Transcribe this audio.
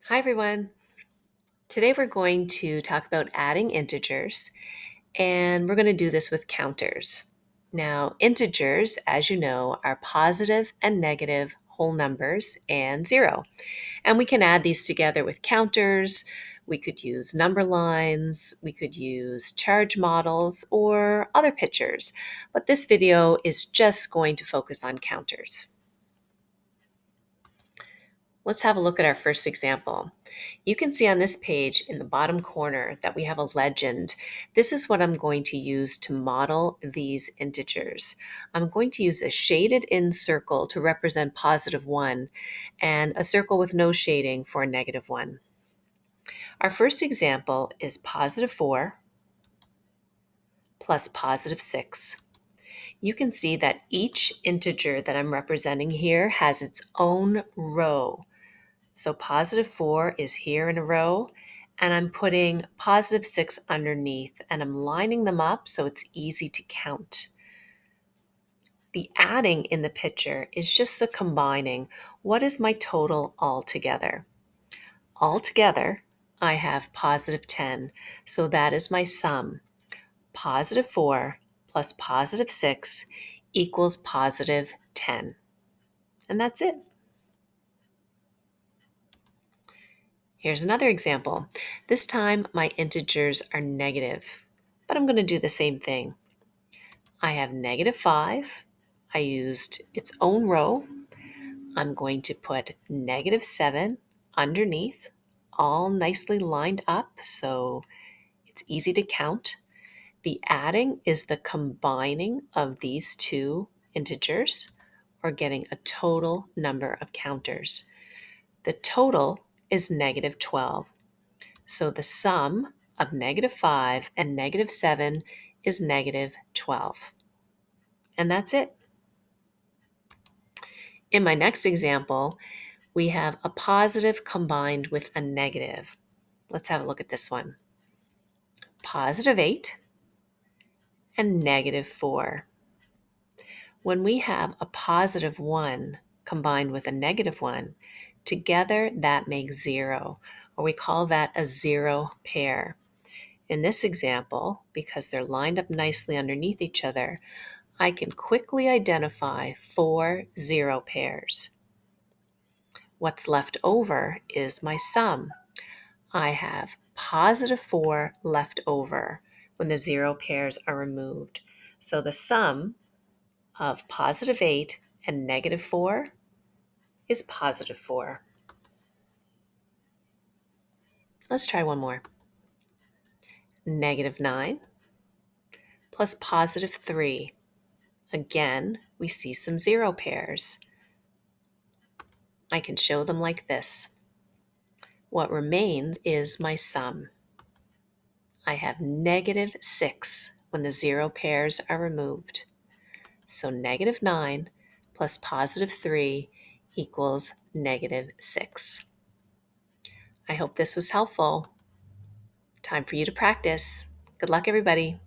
Hi everyone. Today we're going to talk about adding integers, and we're going to do this with counters. Now, integers, as you know, are positive and negative whole numbers and zero. And we can add these together with counters. We could use number lines, we could use charge models, or other pictures. But this video is just going to focus on counters. Let's have a look at our first example. You can see on this page in the bottom corner that we have a legend. This is what I'm going to use to model these integers. I'm going to use a shaded in circle to represent +1 and a circle with no shading for a -1. Our first example is +4 plus +6. You can see that each integer that I'm representing here has its own row. So +4 is here in a row, and I'm putting +6 underneath, and I'm lining them up so it's easy to count. The adding in the picture is just the combining. What is my total altogether? Altogether, I have +10, so that is my sum. +4 plus +6 equals +10. And that's it. Here's another example. This time my integers are negative, but I'm going to do the same thing. I have -5. I used its own row. I'm going to put -7 underneath, all nicely lined up so it's easy to count. The adding is the combining of these two integers or getting a total number of counters. The total is -12. So the sum of -5 and -7 is -12. And that's it. In my next example, we have a positive combined with a negative. Let's have a look at this one. +8 and -4. When we have a +1 combined with a -1, together that makes 0, or we call that a zero pair. In this example, because they're lined up nicely underneath each other, I can quickly identify 4 zero pairs. What's left over is my sum. I have +4 left over when the zero pairs are removed. So the sum of +8 and -4 is +4. Let's try one more. -9 plus +3. Again, we see some zero pairs. I can show them like this. What remains is my sum. I have -6 when the zero pairs are removed. So -9 plus +3 equals -6. I hope this was helpful. Time for you to practice. Good luck, everybody.